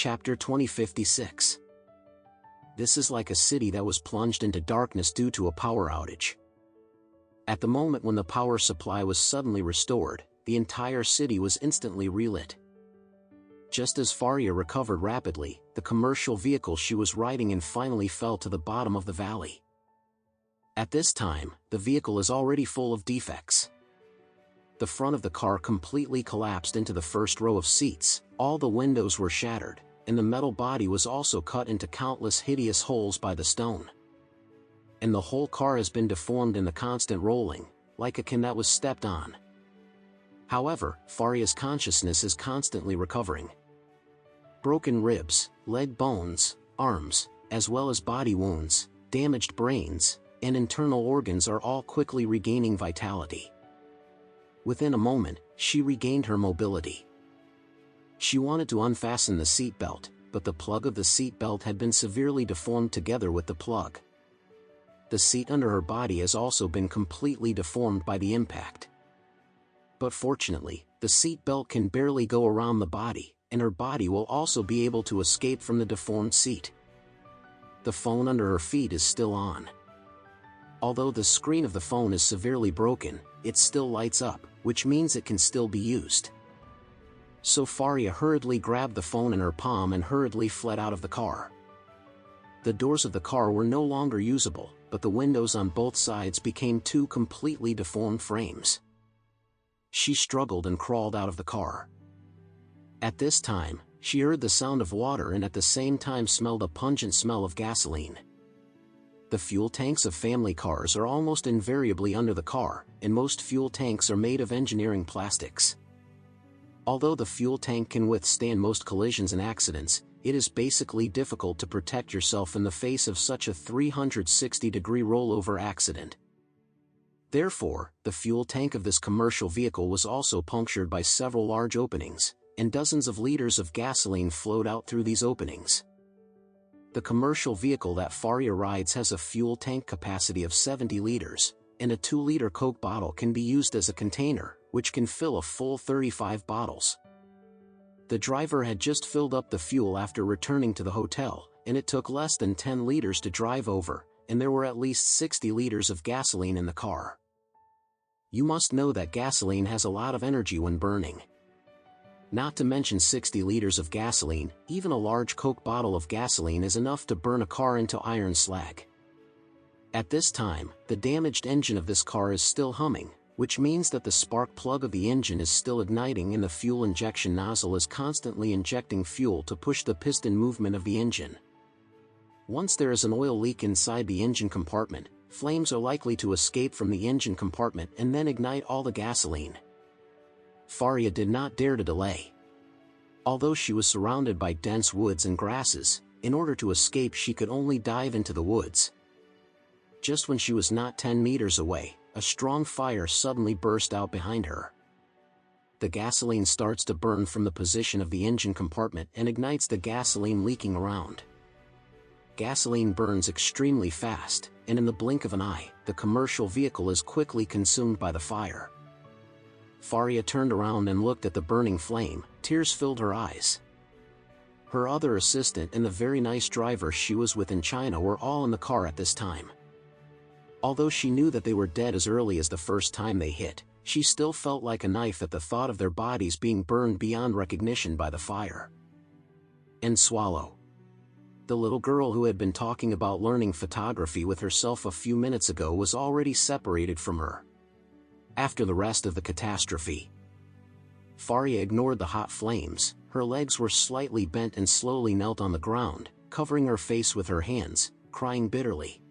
Chapter 2056. This is like a city that was plunged into darkness due to a power outage. At the moment when the power supply was suddenly restored, the entire city was instantly relit. Just as Faria recovered rapidly, the commercial vehicle she was riding in finally fell to the bottom of the valley. At this time, the vehicle is already full of defects. The front of the car completely collapsed into the first row of seats, all the windows were shattered, and the metal body was also cut into countless hideous holes by the stone. And the whole car has been deformed in the constant rolling, like a can that was stepped on. However, Faria's consciousness is constantly recovering. Broken ribs, leg bones, arms, as well as body wounds, damaged brains, and internal organs are all quickly regaining vitality. Within a moment, she regained her mobility. She wanted to unfasten the seat belt, but the plug of the seat belt had been severely deformed together with the plug. The seat under her body has also been completely deformed by the impact. But fortunately, the seat belt can barely go around the body, and her body will also be able to escape from the deformed seat. The phone under her feet is still on. Although the screen of the phone is severely broken, it still lights up, which means it can still be used. So Faria hurriedly grabbed the phone in her palm and hurriedly fled out of the car. The doors of the car were no longer usable, but the windows on both sides became two completely deformed frames. She struggled and crawled out of the car. At this time, she heard the sound of water and at the same time smelled a pungent smell of gasoline. The fuel tanks of family cars are almost invariably under the car, and most fuel tanks are made of engineering plastics. Although the fuel tank can withstand most collisions and accidents, it is basically difficult to protect yourself in the face of such a 360-degree rollover accident. Therefore, the fuel tank of this commercial vehicle was also punctured by several large openings, and dozens of liters of gasoline flowed out through these openings. The commercial vehicle that Faria rides has a fuel tank capacity of 70 liters, and a 2-liter Coke bottle can be used as a container, which can fill a full 35 bottles. The driver had just filled up the fuel after returning to the hotel, and it took less than 10 liters to drive over, and there were at least 60 liters of gasoline in the car. You must know that gasoline has a lot of energy when burning. Not to mention 60 liters of gasoline, even a large Coke bottle of gasoline is enough to burn a car into iron slag. At this time, the damaged engine of this car is still humming, which means that the spark plug of the engine is still igniting and the fuel injection nozzle is constantly injecting fuel to push the piston movement of the engine. Once there is an oil leak inside the engine compartment, flames are likely to escape from the engine compartment and then ignite all the gasoline. Faria did not dare to delay. Although she was surrounded by dense woods and grasses, in order to escape she could only dive into the woods. Just when she was not 10 meters away, a strong fire suddenly burst out behind her. The gasoline starts to burn from the position of the engine compartment and ignites the gasoline leaking around. Gasoline burns extremely fast, and in the blink of an eye, the commercial vehicle is quickly consumed by the fire. Faria turned around and looked at the burning flame, tears filled her eyes. Her other assistant and the very nice driver she was with in China were all in the car at this time. Although she knew that they were dead as early as the first time they hit, she still felt like a knife at the thought of their bodies being burned beyond recognition by the fire. And swallow. The little girl who had been talking about learning photography with herself a few minutes ago was already separated from her. After the rest of the catastrophe, Faria ignored the hot flames. Her legs were slightly bent and slowly knelt on the ground, covering her face with her hands, crying bitterly.